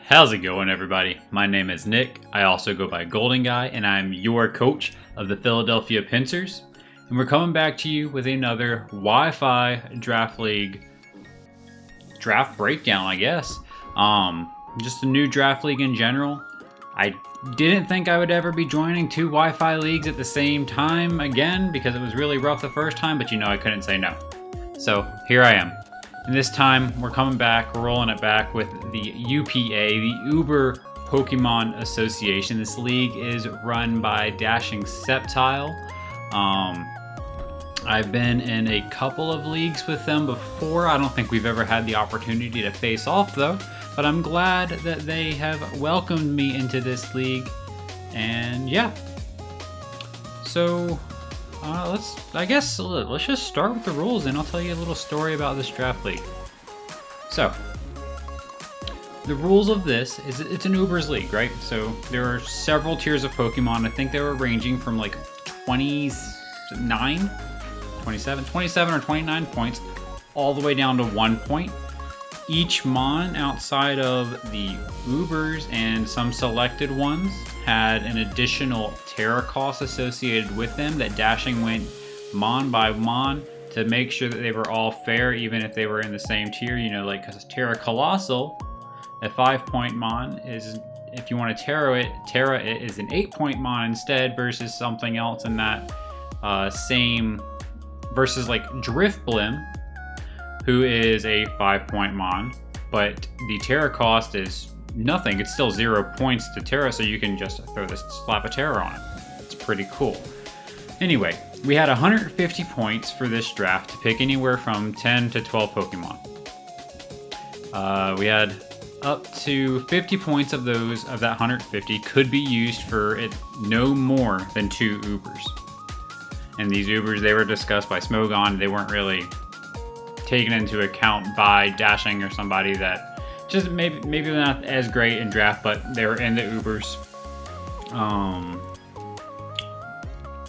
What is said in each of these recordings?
How's it going, everybody? My name is Nick. I also go by Golden Guy, and I'm your coach of the Philadelphia Pincers. And we're coming back to you with another Wi-Fi Draft League draft breakdown, I guess. Just a new draft league in general. I didn't think I would ever be joining two Wi-Fi leagues at the same time again because it was really rough the first time, but I couldn't say no. So here I am. And this time, we're coming back, we're rolling it back with the UPA, the Uber Pokemon Association. This league is run by Dashing Sceptile. I've been in a couple of leagues with them before. I don't think we've ever had the opportunity to face off though, but I'm glad that they have welcomed me into this league. And yeah. So let's just start with the rules and I'll tell you a little story about this draft league. So, the rules of this is it's an UBERS league, right? So there are several tiers of Pokemon. I think they were ranging from like 27 or 29 points all the way down to 1 point. Each Mon outside of the UBERS and some selected ones had an additional Terra cost associated with them that Dashing went Mon by Mon to make sure that they were all fair, even if they were in the same tier. Like because Terra Colossal, a 5-point Mon is, if you want to Terra it is an 8-point Mon instead versus something else in that same, versus like Drifblim, who is a 5-point Mon, but the Terra cost is nothing. It's still 0 points to Terra, so you can just throw this slap of Terra on it. It's pretty cool. Anyway, we had 150 points for this draft to pick anywhere from 10 to 12 Pokemon. We had up to 50 points of that 150 could be used for no more than 2 Ubers. And these Ubers, they were discussed by Smogon. They weren't really taken into account by Dashing or somebody that just maybe not as great in draft, but they were in the Ubers.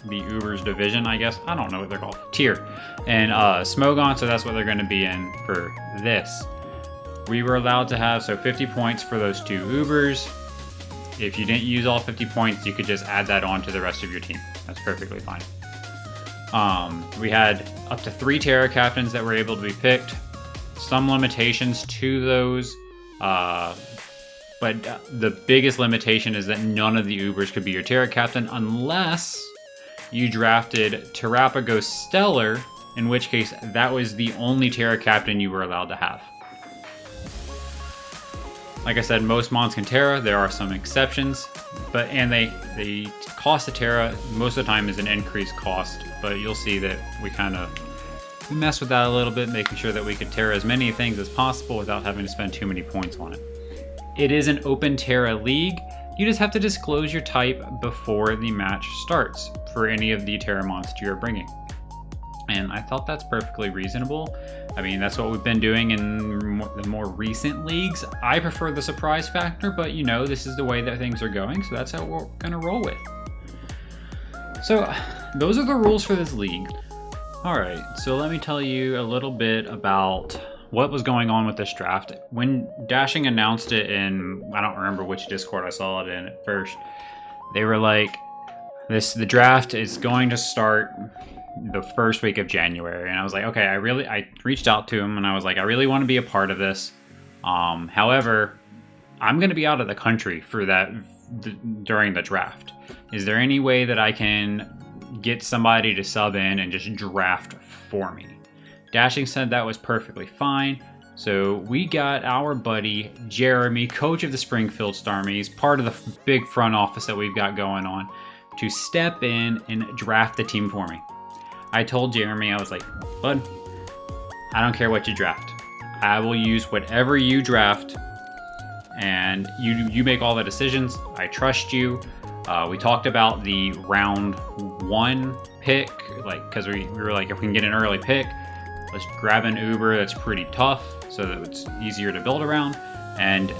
The Ubers division, I guess. I don't know what they're called. Tier. And Smogon, so that's what they're going to be in for this. We were allowed to have 50 points for those 2 Ubers. If you didn't use all 50 points, you could just add that on to the rest of your team. That's perfectly fine. We had up to 3 Terra Captains that were able to be picked. Some limitations to those, but the biggest limitation is that none of the Ubers could be your Terra Captain unless you drafted Terrapago Stellar, in which case that was the only Terra Captain you were allowed to have. Like I said, most Mons can Terra. There are some exceptions, and the cost of Terra most of the time is an increased cost, but you'll see that we mess with that a little bit, making sure that we could Terra as many things as possible without having to spend too many points on it. It is an open Terra league. You just have to disclose your type before the match starts for any of the Terra monsters you're bringing. And I thought that's perfectly reasonable. I mean, that's what we've been doing in the more recent leagues. I prefer the surprise factor, but this is the way that things are going, so that's how we're going to roll with. So, those are the rules for this league. Alright, so let me tell you a little bit about what was going on with this draft. When Dashing announced it in, I don't remember which Discord I saw it in at first, they were like, the draft is going to start the first week of January. And I was like, okay, I reached out to him and I was like, I really want to be a part of this. However, I'm going to be out of the country for that during the draft. Is there any way that I can get somebody to sub in and just draft for me? Dashing said that was perfectly fine. So we got our buddy Jeremy, coach of the Springfield Starmies, part of the big front office that we've got going on, to step in and draft the team for me. I told Jeremy, I was like, bud, I don't care what you draft. I will use whatever you draft, and you make all the decisions. I trust you. We talked about the round 1 pick, because we were like, if we can get an early pick, let's grab an Uber that's pretty tough so that it's easier to build around, and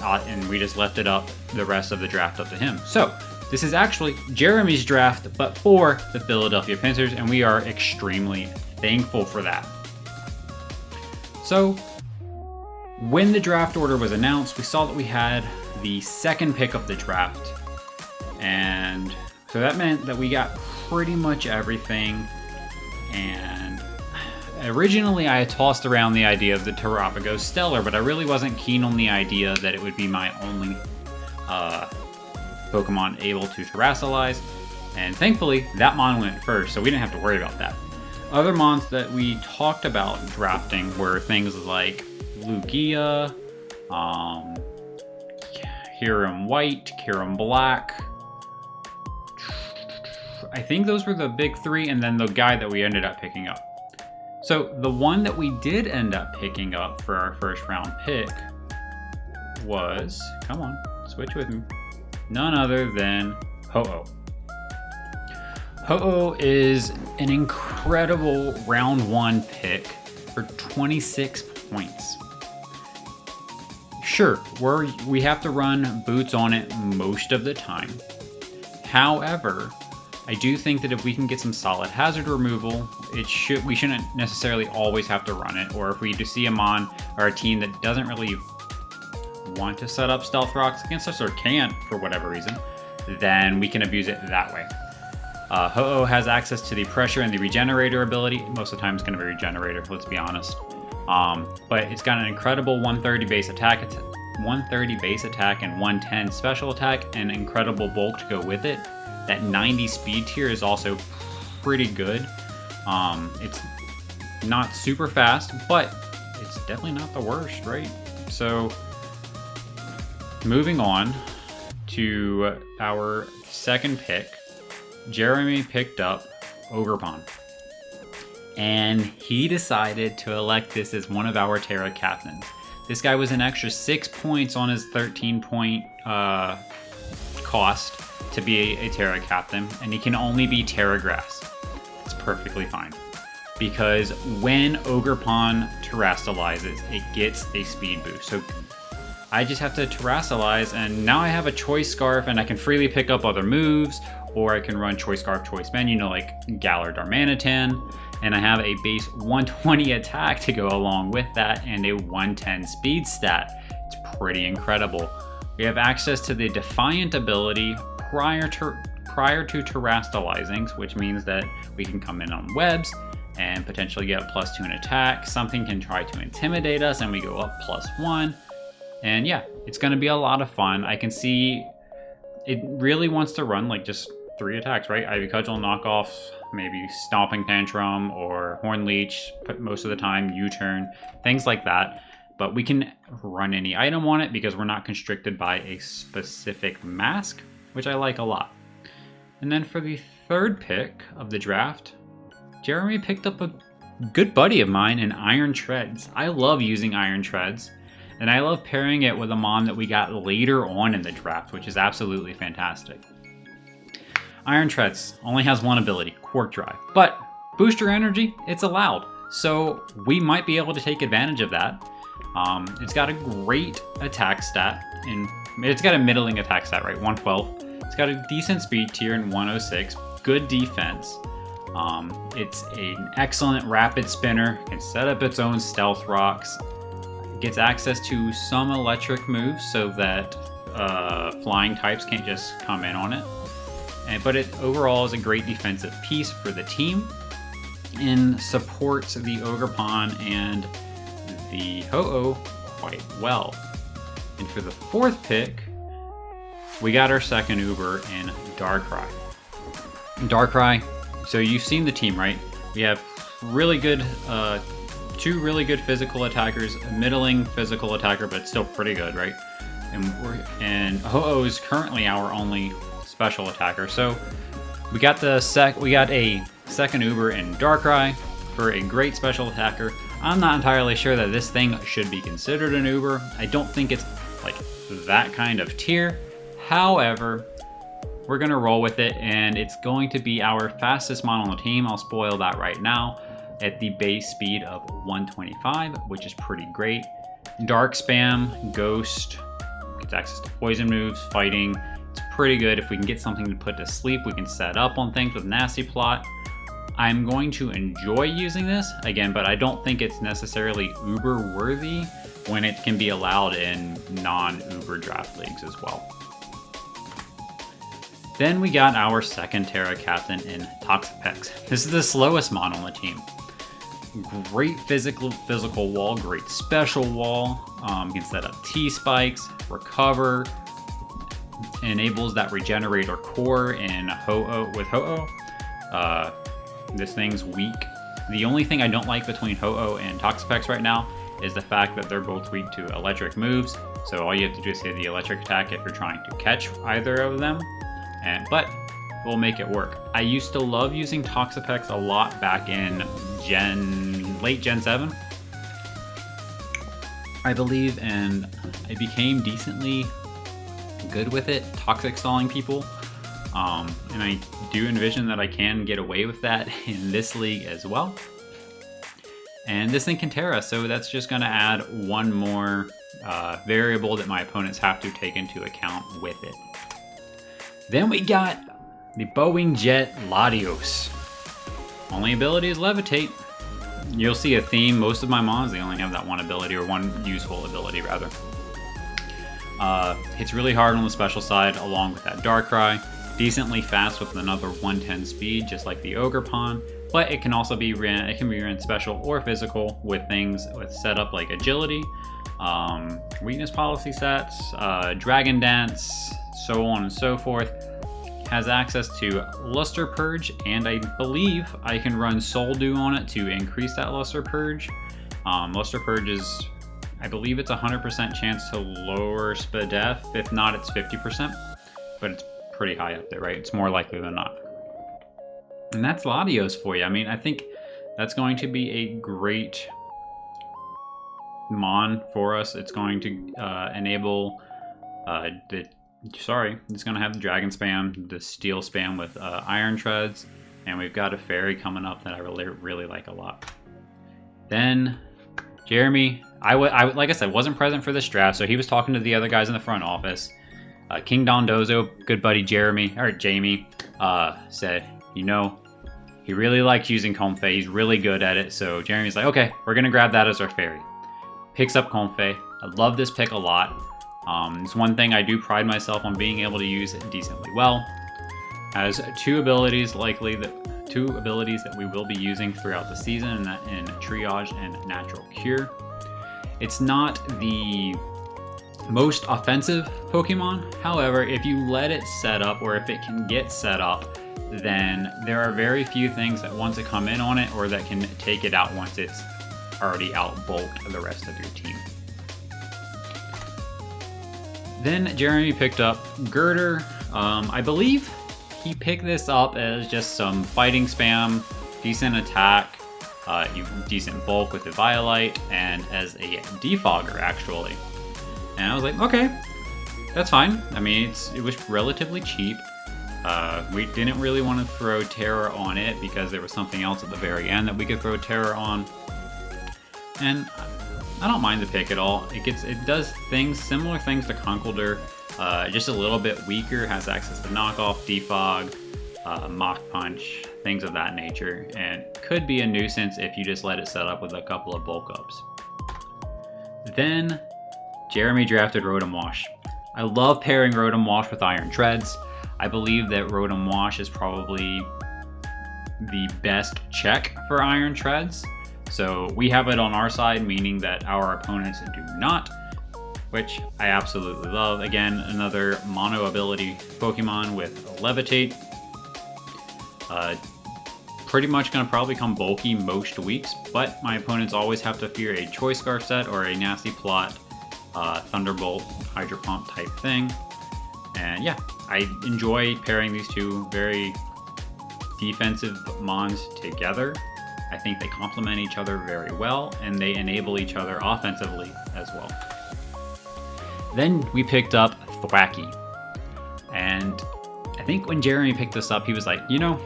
we just left it up, the rest of the draft up to him. So this is actually Jeremy's draft, but for the Philadelphia Pincers, and we are extremely thankful for that. So when the draft order was announced, we saw that we had the second pick of the draft. And so that meant that we got pretty much everything. And originally I had tossed around the idea of the Terrapago Stellar, but I really wasn't keen on the idea that it would be my only Pokemon able to Terrasilize. And thankfully, that Mon went first, so we didn't have to worry about that. Other Mons that we talked about drafting were things like Lugia, Kyurem White, Kyurem Black. I think those were the big three, and then the guy that we ended up picking up. So the one that we did end up picking up for our first round pick was, come on, switch with me, none other than Ho-Oh. Ho-Oh is an incredible round 1 pick for 26 points. Sure, we have to run boots on it most of the time. However, I do think that if we can get some solid hazard removal, we shouldn't necessarily always have to run it. Or if we see a Mon or a team that doesn't really want to set up Stealth Rocks against us or can't for whatever reason, then we can abuse it that way. Ho-Oh has access to the Pressure and the Regenerator ability. Most of the time it's going to be Regenerator, let's be honest. But it's got an incredible 130 base attack. It's 130 base attack and 110 special attack, and incredible bulk to go with it. That 90 speed tier is also pretty good. It's not super fast, but it's definitely not the worst, right? So moving on to our second pick, Jeremy picked up Ogerpon. And he decided to elect this as one of our Terra captains. This guy was an extra 6 points on his 13-point cost to be a Terra captain, and he can only be Terra Grass. It's perfectly fine. Because when Ogerpon Terrastalizes, it gets a speed boost. So I just have to Terrastilize, and now I have a Choice Scarf, and I can freely pick up other moves, or I can run Choice Scarf, Choice Band, like Galar Darmanitan, and I have a base 120 attack to go along with that, and a 110 speed stat. It's pretty incredible. We have access to the Defiant ability prior to Terrastilizing, which means that we can come in on webs and potentially get a +2 in attack. Something can try to intimidate us, and we go up +1. And yeah, it's going to be a lot of fun. I can see it really wants to run like just 3 attacks, right? Ivy Cudgel, knockoff, maybe Stomping Tantrum or Horn Leech, most of the time U-turn, things like that. But we can run any item on it because we're not constricted by a specific mask, which I like a lot. And then for the third pick of the draft, Jeremy picked up a good buddy of mine in Iron Treads. I love using Iron Treads, and I love pairing it with a Mon that we got later on in the draft, which is absolutely fantastic. Iron Treads only has one ability, Quark Drive, but booster energy, it's allowed. So we might be able to take advantage of that. It's got a great attack stat, it's got a middling attack stat, right? 112. It's got a decent speed tier in 106, good defense. It's an excellent rapid spinner, can set up its own stealth rocks, gets access to some electric moves so that flying types can't just come in on it. But it overall is a great defensive piece for the team and supports the Ogerpon and the Ho-Oh quite well. And for the fourth pick, we got our second Uber in Darkrai. Darkrai, so you've seen the team, right? We have really good, 2 really good physical attackers, a middling physical attacker, but still pretty good, right? And Ho-Oh is currently our only special attacker. So we got a second Uber in Darkrai for a great special attacker. I'm not entirely sure that this thing should be considered an Uber. I don't think it's like that kind of tier. However, we're gonna roll with it, and it's going to be our fastest Mon on the team. I'll spoil that right now, at the base speed of 125, which is pretty great. Dark Spam, Ghost, gets access to poison moves, fighting. It's pretty good. If we can get something to put to sleep, we can set up on things with Nasty Plot. I'm going to enjoy using this, again, but I don't think it's necessarily Uber worthy. when it can be allowed in non-UPA Draft leagues as well. Then we got our second Terra captain in Toxapex. This is the slowest mon on the team. Great physical wall, great special wall. You can set up T-spikes, recover, enables that regenerator core in Ho-Oh with Ho-Oh. This thing's weak. The only thing I don't like between Ho-Oh and Toxapex right now is the fact that they're both weak to electric moves. So all you have to do is hit the electric attack if you're trying to catch either of them. But we'll make it work. I used to love using Toxapex a lot back in late Gen 7, I believe, and I became decently good with it, toxic stalling people. And I do envision that I can get away with that in this league as well. And this thing can Terra, so that's just going to add one more variable that my opponents have to take into account with it. Then we got the Boeing Jet Latios. Only ability is Levitate. You'll see a theme. Most of my mons, they only have that one ability, or one useful ability rather. Hits really hard on the special side along with that Darkrai. Decently fast with another 110 speed, just like the Ogre Pawn. But it can also be ran, special or physical with things with setup like agility, weakness policy sets, Dragon Dance, so on and so forth. Has access to Luster Purge, and I believe I can run Soul Dew on it to increase that Luster Purge. Luster Purge is, I believe it's 100% chance to lower Spadef. If not, it's 50%, but it's pretty high up there, right? It's more likely than not. And that's Latios for you. I mean, I think that's going to be a great mon for us. It's going to enable it's going to have the Dragon Spam, the Steel Spam with Iron Treads, and we've got a Fairy coming up that I really like a lot. Then Jeremy, I like I said, wasn't present for this draft, so he was talking to the other guys in the front office. King Dondozo, good buddy Jamie, said, you know, he really likes using Comfey. He's really good at it. So Jeremy's like, okay, we're going to grab that as our Fairy. Picks up Comfey. I love this pick a lot. It's one thing I do pride myself on being able to use it decently well. Has two abilities that we will be using throughout the season, and that in Triage and Natural Cure. It's not the most offensive Pokemon. However, if you let it set up, or if it can get set up, then there are very few things that want to come in on it or that can take it out once it's already out-bulked the rest of your team. Then Jeremy picked up Girder. I believe he picked this up as just some fighting spam, decent attack, decent bulk with the Violite, and as a defogger actually. And I was like, okay, that's fine. I mean, it was relatively cheap. We didn't really want to throw Terror on it because there was something else at the very end that we could throw Terror on. And I don't mind the pick at all. It does similar things to Conkeldurr, just a little bit weaker, has access to knockoff, defog, Mach Punch, things of that nature, and could be a nuisance if you just let it set up with a couple of bulk ups. Then Jeremy drafted Rotom Wash. I love pairing Rotom Wash with Iron Treads. I believe that Rotom Wash is probably the best check for Iron Treads. So we have it on our side, meaning that our opponents do not, which I absolutely love. Again, another mono ability Pokemon with Levitate. Pretty much going to probably come bulky most weeks, but my opponents always have to fear a Choice Scarf set or a Nasty Plot, Thunderbolt, Hydro Pump type thing. And yeah, I enjoy pairing these two very defensive mons together. I think they complement each other very well, and they enable each other offensively as well. Then we picked up Thwackey. And I think when Jeremy picked this up, he was like, you know,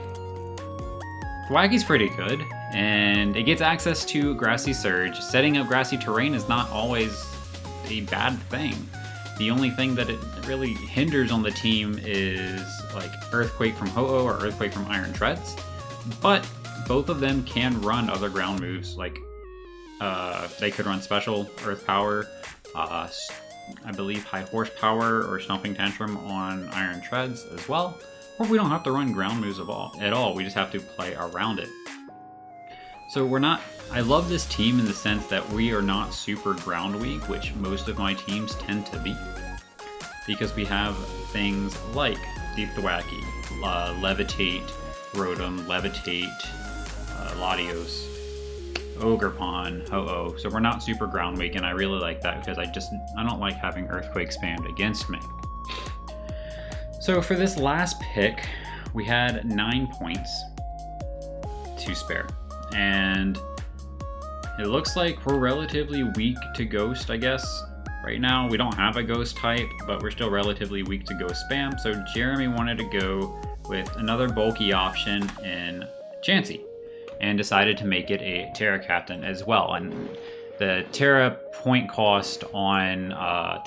Thwackey's pretty good, and it gets access to Grassy Surge. Setting up grassy terrain is not always a bad thing. The only thing that it really hinders on the team is like Earthquake from Ho-Oh or Earthquake from Iron Treads. But both of them can run other ground moves like They could run special Earth Power, I believe High Horsepower or Stomping Tantrum on Iron Treads as well. Or we don't have to run ground moves at all. We just have to play around it. So I love this team in the sense that we are not super ground weak, which most of my teams tend to be. Because we have things like Deep Thwacky, Levitate, Rotom, Levitate, Latios, Ogerpon, Ho-Oh. So we're not super ground weak, and I really like that because I don't like having Earthquake spammed against me. So for this last pick, we had 9 points to spare. And it looks like we're relatively weak to Ghost, I guess. Right now, we don't have a Ghost type, but we're still relatively weak to Ghost spam. So Jeremy wanted to go with another bulky option in Chansey and decided to make it a Terra Captain as well. And the Terra point cost on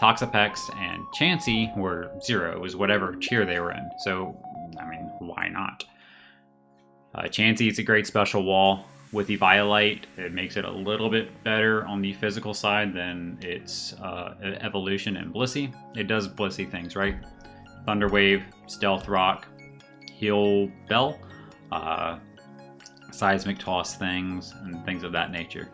Toxapex and Chansey were 0. It was whatever tier they were in. So, I mean, why not? Chansey is a great special wall. With the Violite, it makes it a little bit better on the physical side than its evolution and Blissey. It does Blissey things, right? Thunder Wave, Stealth Rock, Heal Bell, Seismic Toss things, and things of that nature.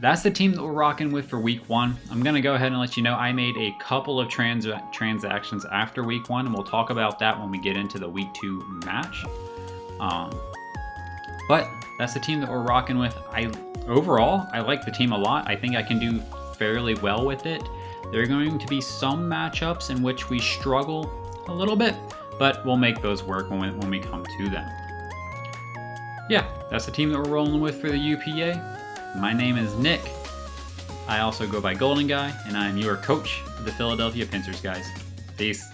That's the team that we're rocking with for week 1. I'm going to go ahead and let you know I made a couple of transactions after week 1, and we'll talk about that when we get into the week 2 match. But that's the team that we're rocking with. Overall, I like the team a lot. I think I can do fairly well with it. There are going to be some matchups in which we struggle a little bit, but we'll make those work when we come to them. Yeah, that's the team that we're rolling with for the UPA. My name is Nick. I also go by Golden Guy, and I am your coach of the Philadelphia Pincers, guys. Peace.